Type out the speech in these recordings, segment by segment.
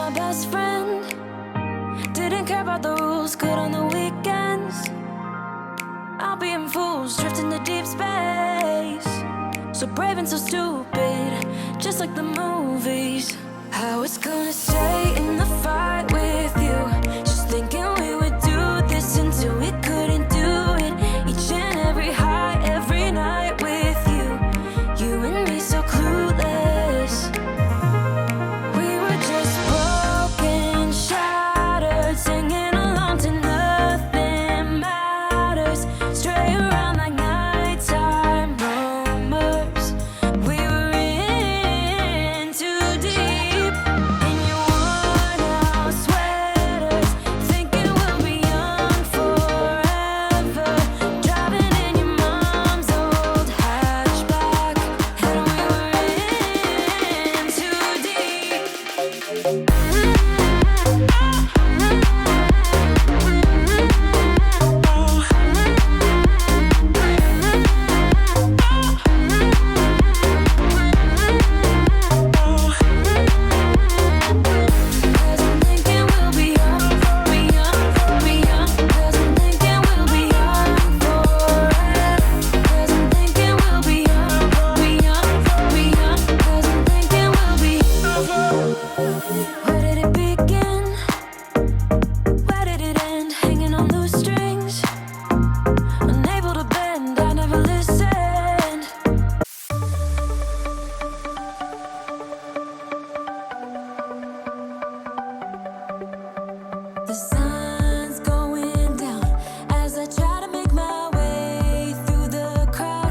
my best friend. Didn't care about the rules, good on the weekends. I'll be in fools, drifting to deep space. So brave and so stupid, just like the movies. I was gonna stay in the fight with you, just thinking we would do this until we couldn't do it. Each and every high, every night with you, you and me so clueless. We were just broken, shattered, singing along to nothing matters. Stray around like nighttime rumors. We were in too deep. In your worn-out sweaters, thinking we'll be young forever. Driving in your mom's old hatchback, and we were in too deep. Cause I'm thinking we'll be young, be young, be young. Cause I'm thinking we'll be young forever. Cause I'm thinking we'll be young, be young, be young. Cause I'm thinking we'll be. Where did it begin? Where did it end? Hanging on loose strings, unable to bend. I never listened. The sun's going down as I try to make my way through the crowd.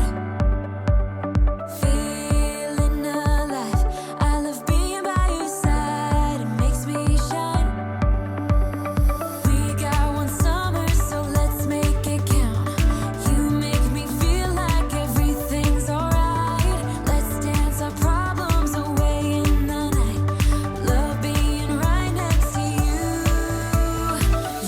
Feeling alive, I love being by your side. It makes me shine. We got one summer, so let's make it count. You make me feel like everything's alright. Let's dance our problems away in the night. Love being right next to you.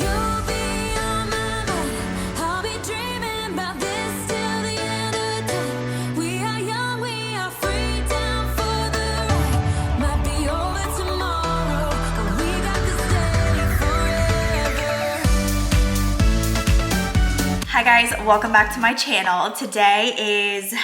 You'll be on my mind. I'll be dreaming about this till the end of time. We are young, we are free, down for the ride. Might be over tomorrow, but we got this day forever. Hi guys, welcome back to my channel. Today is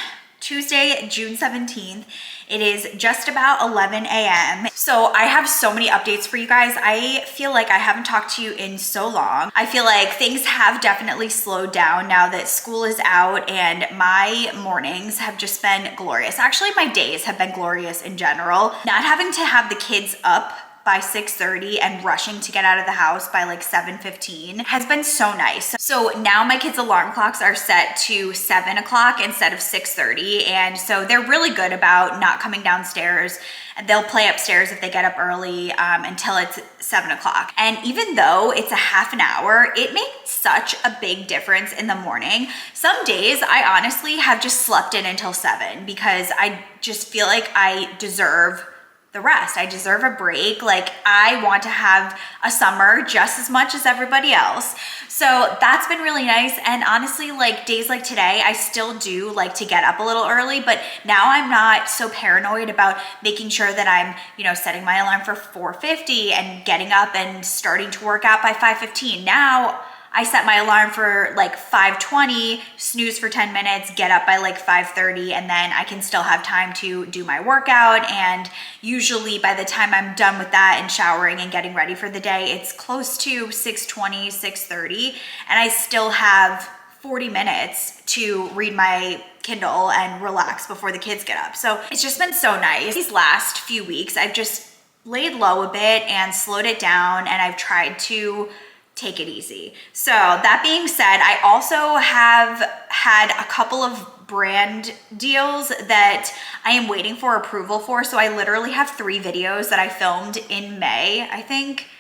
Tuesday, June 17th. It is just about 11 a.m. So I have so many updates for you guys. I feel like I haven't talked to you in so long. I feel like things have definitely slowed down now that school is out, and my mornings have just been glorious. Actually, my days have been glorious in general. Not having to have the kids up by 6:30 and rushing to get out of the house by like 7:15 has been so nice. So now my kids' alarm clocks are set to 7 o'clock instead of 6:30, and so they're really good about not coming downstairs, and they'll play upstairs if they get up early until it's 7 o'clock. And even though it's a half an hour, it makes such a big difference in the morning. Some days I honestly have just slept in until 7 because I just feel like I deserve the rest. I deserve a break. Like, I want to have a summer just as much as everybody else. So that's been really nice. And honestly, like days like today, I still do like to get up a little early, but now I'm not so paranoid about making sure that I'm, setting my alarm for 4:50 and getting up and starting to work out by 5:15. Now I set my alarm for like 5:20, snooze for 10 minutes, get up by like 5:30, and then I can still have time to do my workout. And usually by the time I'm done with that and showering and getting ready for the day, it's close to 6:20, 6:30, and I still have 40 minutes to read my Kindle and relax before the kids get up. So it's just been so nice. These last few weeks, I've just laid low a bit and slowed it down, and I've tried to take it easy. So that being said, I also have had a couple of brand deals that I am waiting for approval for. So I literally have 3 videos that I filmed in May, I think,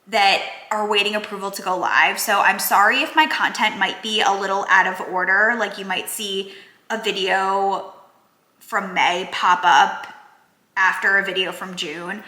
that are waiting approval to go live. So I'm sorry if my content might be a little out of order. Like, you might see a video from May pop up after a video from June.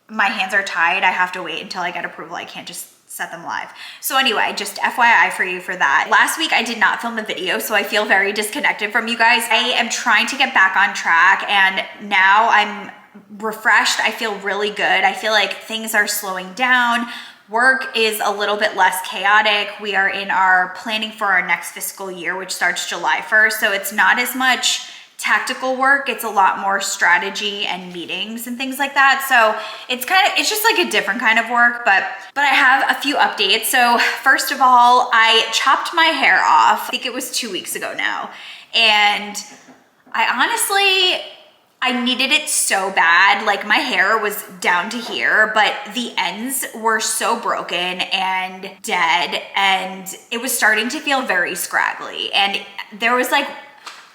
My hands are tied. I have to wait until I get approval. I can't just set them live. So anyway, just FYI for you for that. Last week I did not film a video, so I feel very disconnected from you guys. I am trying to get back on track, and now I'm refreshed. I feel really good. I feel like things are slowing down. Work is a little bit less chaotic. We are in our planning for our next fiscal year, which starts July 1st. So it's not as much tactical work. It's a lot more strategy and meetings and things like that. So it's just like a different kind of work, but I have a few updates. So first of all, I chopped my hair off. I think it was 2 weeks ago now. And I needed it so bad. Like my hair was down to here, but the ends were so broken and dead, and it was starting to feel very scraggly. And there was like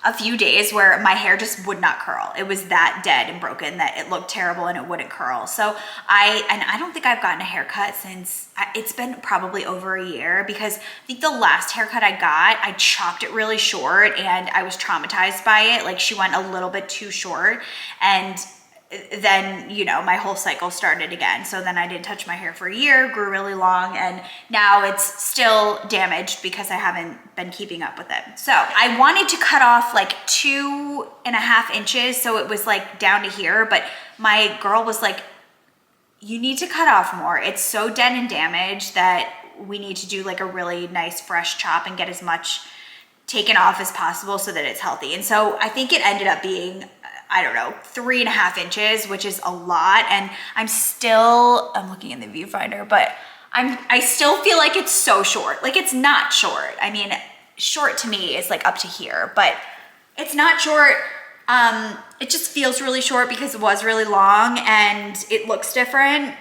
a few days where my hair just would not curl. It was that dead and broken that it looked terrible and it wouldn't curl. So I don't think I've gotten a haircut since, it's been probably over a year, because I think the last haircut I got, I chopped it really short and I was traumatized by it. Like she went a little bit too short, and then, you know, my whole cycle started again. So then I didn't touch my hair for a year, grew really long, and now it's still damaged because I haven't been keeping up with it. So I wanted to cut off like 2.5 inches. So it was like down to here, but my girl was like, you need to cut off more. It's so dead and damaged that we need to do like a really nice fresh chop and get as much taken off as possible so that it's healthy. And so I think it ended up being, I don't know, 3.5 inches, which is a lot. And I'm looking in the viewfinder, but I still feel like it's so short. Like it's not short. I mean, short to me is like up to here, but it's not short. It just feels really short because it was really long and it looks different.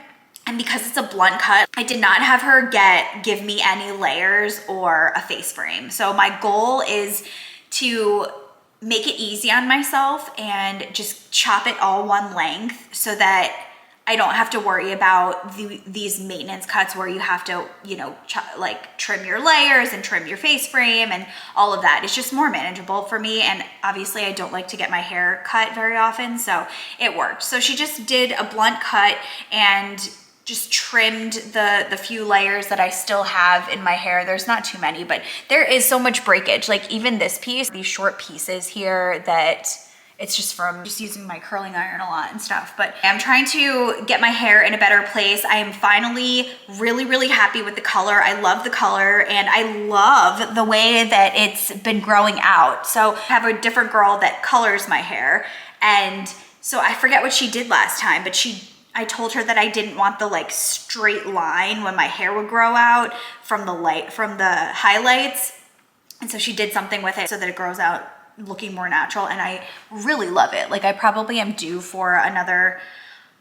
And because it's a blunt cut, I did not have her give me any layers or a face frame. So my goal is to make it easy on myself and just chop it all one length so that I don't have to worry about these maintenance cuts where you have to, you know, like trim your layers and trim your face frame and all of that. It's just more manageable for me. And obviously I don't like to get my hair cut very often, so it worked. So she just did a blunt cut and just trimmed the few layers that I still have in my hair. There's not too many, but there is so much breakage. Like even this piece, these short pieces here, that it's just from just using my curling iron a lot and stuff. But I'm trying to get my hair in a better place. I am finally really, really happy with the color. I love the color and I love the way that it's been growing out. So I have a different girl that colors my hair. And so I forget what she did last time, but I told her that I didn't want the like straight line when my hair would grow out from the highlights. And so she did something with it so that it grows out looking more natural, and I really love it. Like I probably am due for another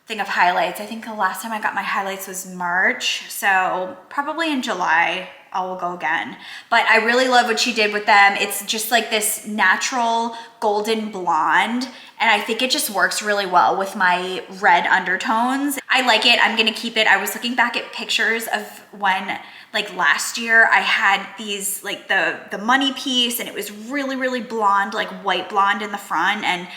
thing of highlights. I think the last time I got my highlights was March, so probably in July I will go again. But I really love what she did with them. It's just like this natural golden blonde, and I think it just works really well with my red undertones. I like it. I'm gonna keep it. I was looking back at pictures of when, like last year, I had these, like the money piece, and it was really, really blonde, like white blonde in the front, and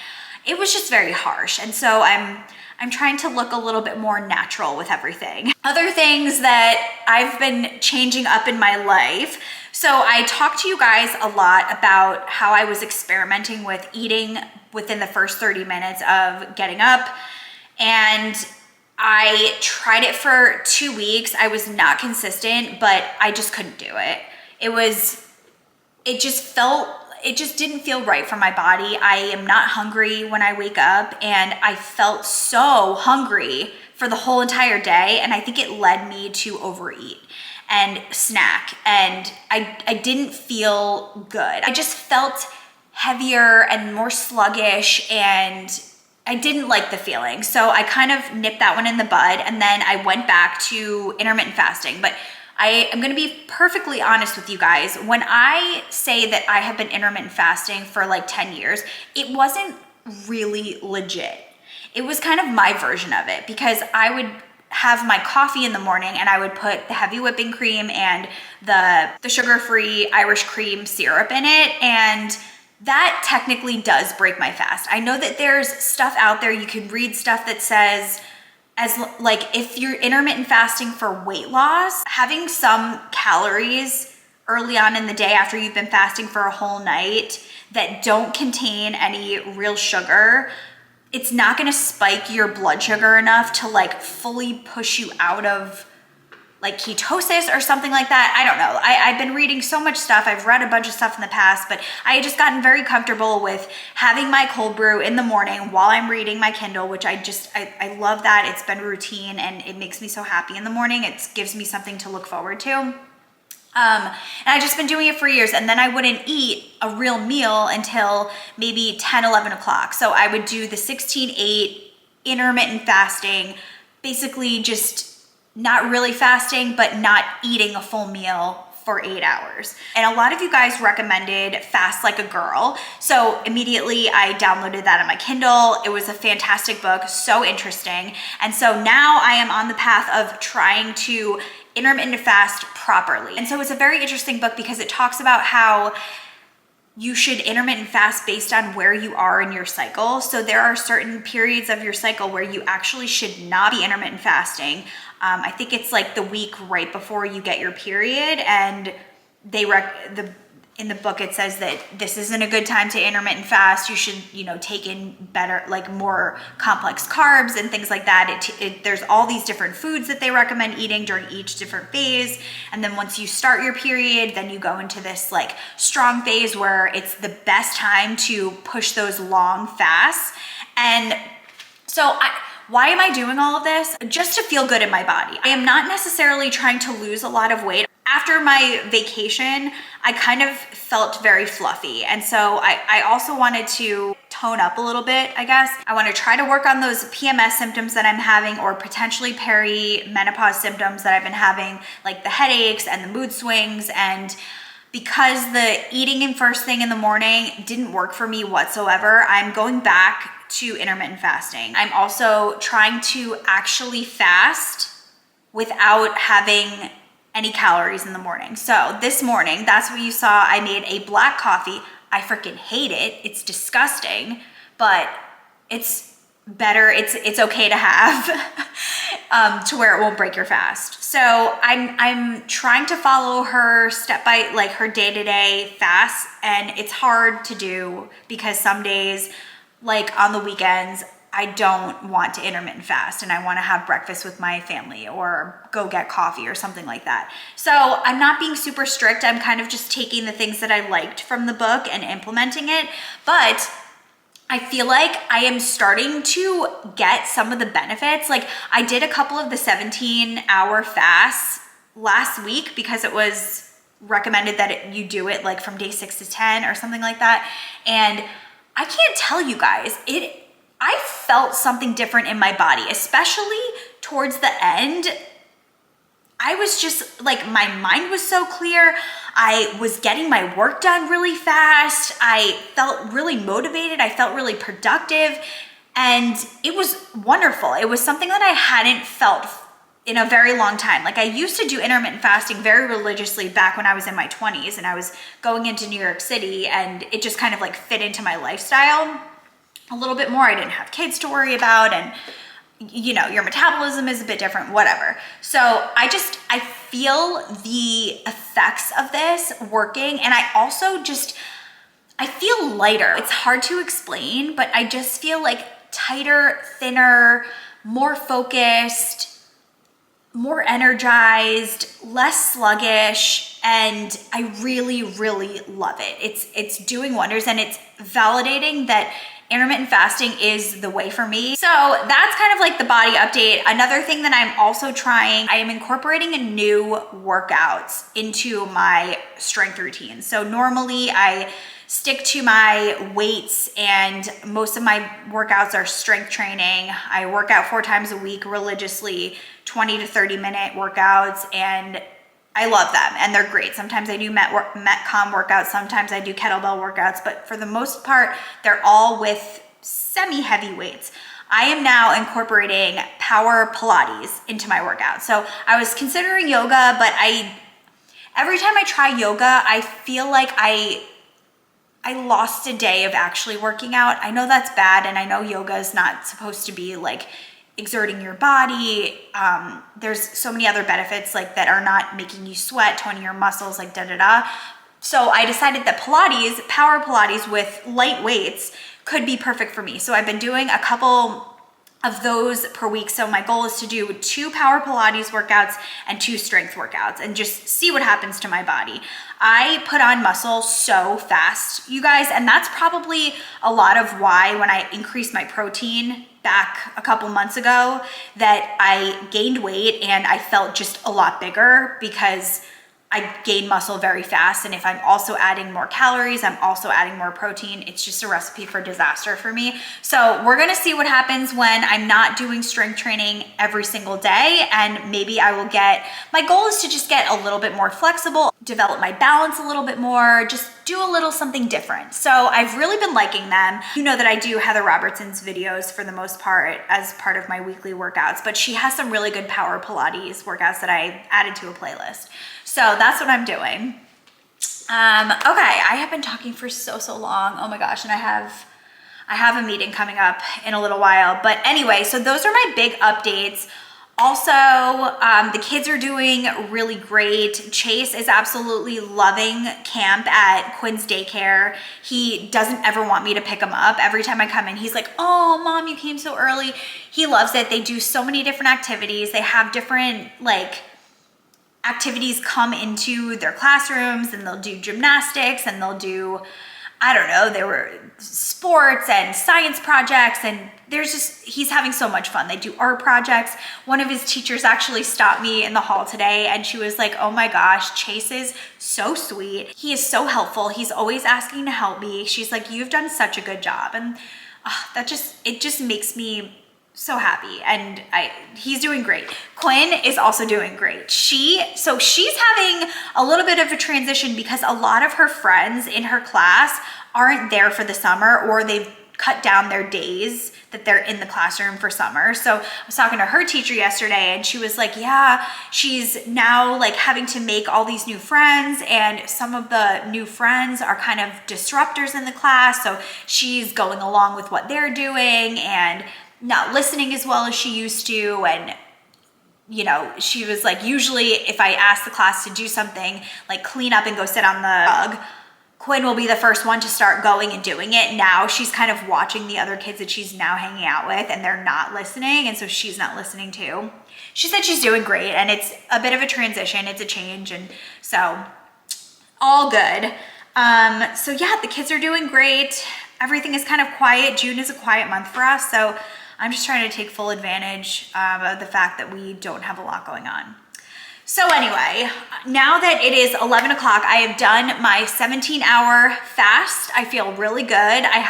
it was just very harsh. And so I'm trying to look a little bit more natural with everything. Other things that I've been changing up in my life. So I talked to you guys a lot about how I was experimenting with eating within the first 30 minutes of getting up, and I tried it for 2 weeks. I was not consistent, but I just couldn't do it. It just didn't feel right for my body. I am not hungry when I wake up, and I felt so hungry for the whole entire day. And I think it led me to overeat and snack, and I didn't feel good. I just felt heavier and more sluggish, and I didn't like the feeling. So I kind of nipped that one in the bud, and then I went back to intermittent fasting. But I am gonna be perfectly honest with you guys. When I say that I have been intermittent fasting for like 10 years, it wasn't really legit. It was kind of my version of it, because I would have my coffee in the morning and I would put the heavy whipping cream and the sugar-free Irish cream syrup in it, and that technically does break my fast. I know that there's stuff out there, you can read stuff that says, like if you're intermittent fasting for weight loss, having some calories early on in the day after you've been fasting for a whole night that don't contain any real sugar it's not gonna spike your blood sugar enough to like fully push you out of like ketosis or something like that. I don't know. I've been reading so much stuff. I've read a bunch of stuff in the past, but I had just gotten very comfortable with having my cold brew in the morning while I'm reading my Kindle, which I love that. It's been routine and it makes me so happy in the morning. It gives me something to look forward to. And I've just been doing it for years, and then I wouldn't eat a real meal until maybe 10, 11 o'clock. So I would do the 16-8 intermittent fasting, basically just not really fasting, but not eating a full meal for 8 hours. And a lot of you guys recommended Fast Like a Girl. So immediately I downloaded that on my Kindle. It was a fantastic book, so interesting. And so now I am on the path of trying to intermittent fast properly. And so it's a very interesting book because it talks about how you should intermittent fast based on where you are in your cycle. So there are certain periods of your cycle where you actually should not be intermittent fasting. I think it's like the week right before you get your period, and in the book it says that this isn't a good time to intermittent fast. You should, take in better, like more complex carbs and things like that. There's all these different foods that they recommend eating during each different phase. And then once you start your period, then you go into this like strong phase where it's the best time to push those long fasts. And so why am I doing all of this? Just to feel good in my body. I am not necessarily trying to lose a lot of weight. After my vacation, I kind of felt very fluffy. And so I also wanted to tone up a little bit, I guess. I want to try to work on those PMS symptoms that I'm having, or potentially perimenopause symptoms that I've been having, like the headaches and the mood swings. And because the eating in first thing in the morning didn't work for me whatsoever, I'm going back to intermittent fasting. I'm also trying to actually fast without having any calories in the morning. So this morning, that's what you saw. I made a black coffee. I freaking hate it. It's disgusting, but it's better. It's okay to have to where it won't break your fast. So I'm trying to follow her step by like her day-to-day fast, and it's hard to do because some days, like on the weekends, I don't want to intermittent fast and I want to have breakfast with my family or go get coffee or something like that. So I'm not being super strict. I'm kind of just taking the things that I liked from the book and implementing it. But I feel like I am starting to get some of the benefits. Like I did a couple of the 17-hour fasts last week because it was recommended that you do it like from day 6 to 10 or something like that. And I can't tell you guys, I felt something different in my body, especially towards the end. I was just like, my mind was so clear. I was getting my work done really fast. I felt really motivated. I felt really productive. And it was wonderful. It was something that I hadn't felt in a very long time. Like I used to do intermittent fasting very religiously back when I was in my 20s and I was going into New York City, and it just kind of like fit into my lifestyle a little bit more. I didn't have kids to worry about, and your metabolism is a bit different, whatever. So I feel the effects of this working. And I feel lighter. It's hard to explain, but I just feel like tighter, thinner, more focused, more energized, less sluggish, and I really, really love it. It's doing wonders, and it's validating that intermittent fasting is the way for me. So that's kind of like the body update. Another thing that I'm also trying, I am incorporating a new workouts into my strength routine. So normally I stick to my weights and most of my workouts are strength training. I work out 4 times a week religiously, 20 to 30 minute workouts, and I love them and they're great. Sometimes I do Metcon workouts, sometimes I do kettlebell workouts, but for the most part, they're all with semi-heavy weights. I am now incorporating power Pilates into my workout. So I was considering yoga, but every time I try yoga, I feel like I lost a day of actually working out. I know that's bad, and I know yoga is not supposed to be like exerting your body. There's so many other benefits like that are not making you sweat, toning your muscles, like da da da. So I decided that Pilates, power Pilates with light weights, could be perfect for me. So I've been doing a couple of those per week. So my goal is to do 2 power Pilates workouts and 2 strength workouts and just see what happens to my body. I put on muscle so fast, you guys, and that's probably a lot of why when I increased my protein back a couple months ago that I gained weight and I felt just a lot bigger, because I gain muscle very fast. And if I'm also adding more calories, I'm also adding more protein. It's just a recipe for disaster for me. So we're gonna see what happens when I'm not doing strength training every single day. And maybe I will my goal is to just get a little bit more flexible, develop my balance a little bit more, just do a little something different. So I've really been liking them. You know that I do Heather Robertson's videos for the most part as part of my weekly workouts, but she has some really good power Pilates workouts that I added to a playlist. So that's what I'm doing. Okay, I have been talking for so long. Oh my gosh, and I have a meeting coming up in a little while. But anyway, so those are my big updates. Also, the kids are doing really great. Chase is absolutely loving camp at Quinn's daycare. He doesn't ever want me to pick him up. Every time I come in, he's like, "Oh, Mom, you came so early." He loves it. They do so many different activities. They have different activities come into their classrooms, and they'll do gymnastics, and they'll do, I don't know, there were sports and science projects, and he's having so much fun. They do art projects. One of his teachers actually stopped me in the hall today, and she was like, "Oh my gosh, Chase is so sweet. He is so helpful. He's always asking to help me." She's like, "You've done such a good job." And it just makes me so happy. And he's doing great. Quinn is also doing great. She's having a little bit of a transition because a lot of her friends in her class aren't there for the summer, or they've cut down their days that they're in the classroom for summer. So I was talking to her teacher yesterday, and she was like, yeah, she's now having to make all these new friends, and some of the new friends are kind of disruptors in the class. So she's going along with what they're doing and not listening as well as she used to. And she was like, usually if I ask the class to do something like clean up and go sit on the rug, Quinn will be the first one to start going and doing it. Now she's kind of watching the other kids that she's now hanging out with, and they're not listening, and so she's not listening too. She said she's doing great, and it's a bit of a transition, it's a change, and so all good. So yeah, the kids are doing great. Everything is kind of quiet. June is a quiet month for us, so I'm just trying to take full advantage of the fact that we don't have a lot going on. So anyway, now that it is 11 o'clock, I have done my 17-hour fast. I feel really good. I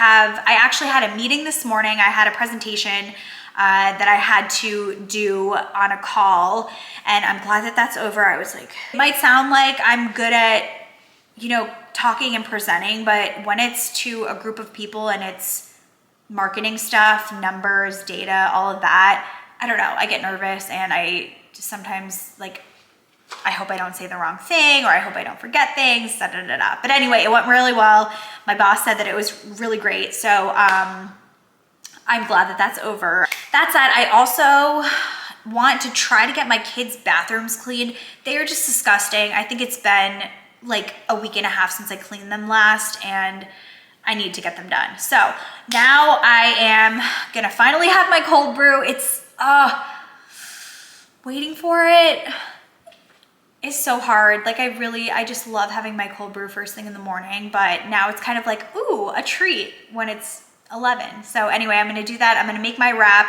actually had a meeting this morning. I had a presentation that I had to do on a call, and I'm glad that that's over. I was like, it might sound like I'm good at, talking and presenting, but when it's to a group of people and it's marketing stuff, numbers, data, all of that, I don't know, I get nervous, and I just sometimes I hope I don't say the wrong thing, or I hope I don't forget things, da, da, da, da. But anyway, it went really well. My boss said that it was really great. So I'm glad that that's over. That said, I also want to try to get my kids' bathrooms cleaned. They are just disgusting. I think it's been a week and a half since I cleaned them last, and I need to get them done. So now I am gonna finally have my cold brew. It's waiting for it is so hard. I just love having my cold brew first thing in the morning, but now it's kind of ooh, a treat when it's 11. So anyway, I'm gonna do that. I'm gonna make my wrap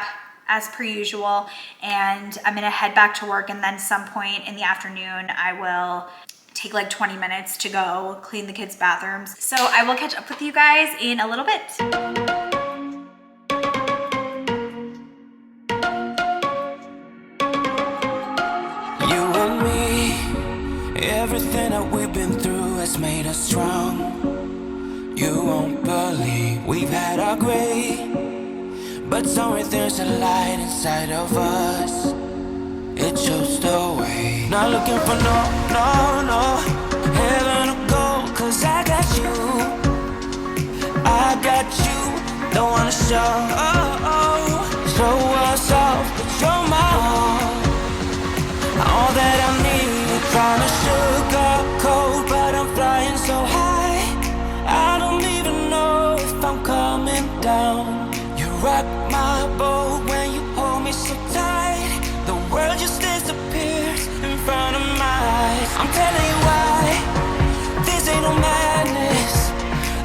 as per usual, and I'm gonna head back to work, and then some point in the afternoon, I will take 20 minutes to go clean the kids' bathrooms. So I will catch up with you guys in a little bit. Everything that we've been through has made us strong. You won't believe we've had our gray, but somewhere there's a light inside of us. It shows the way. Not looking for no heaven or gold, 'cause I got you. Don't wanna show us off, but you're my all that I need. Trying to sugarcoat, but I'm flying so high, I don't even know if I'm coming down. down. You rock my boat when you hold me so tight. The world just disappears in front of my eyes. I'm telling you why, this ain't no madness.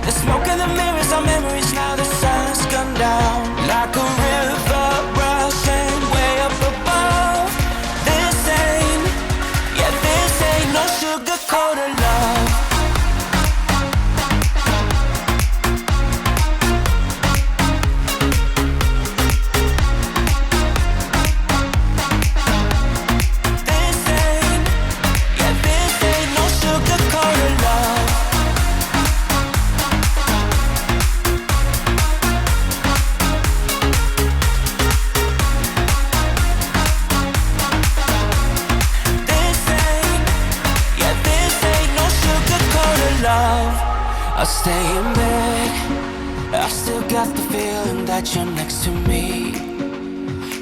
The smoke and the mirrors are memories now. The sun's gone down like a river rushing way up above. This ain't no sugar-coated love. I stay in bed, I still got the feeling that you're next to me.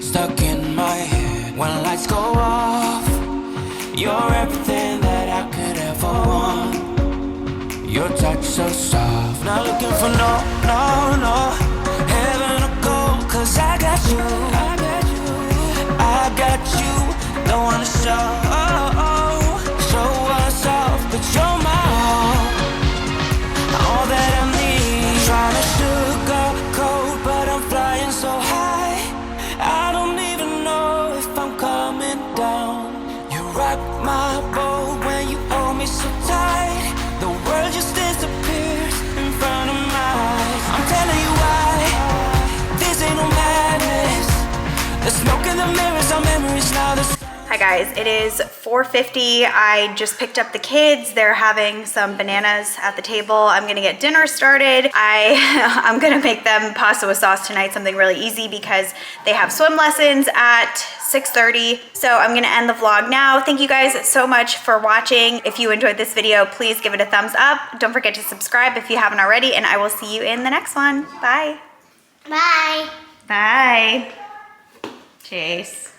Stuck in my head when lights go off. You're everything that I could ever want. Your touch so soft, not looking for no heaven or gold, 'cause I got you, I got you. Don't wanna show us off, but you're my all that I need. Trying to sugarcoat, but I'm flying so high. I don't even know if I'm coming down. You rock my boat when you hold me so tight. The world just disappears in front of my eyes. I'm telling you why, this ain't no madness. The smoke and the mirrors are memories now. Hi guys, it is 4:50. I just picked up the kids. They're having some bananas at the table. I'm gonna get dinner started. I'm gonna make them pasta with sauce tonight, something really easy because they have swim lessons at 6:30. So I'm gonna end the vlog now. Thank you guys so much for watching. If you enjoyed this video, please give it a thumbs up. Don't forget to subscribe if you haven't already, and I will see you in the next one. Bye. Bye. Bye. Chase.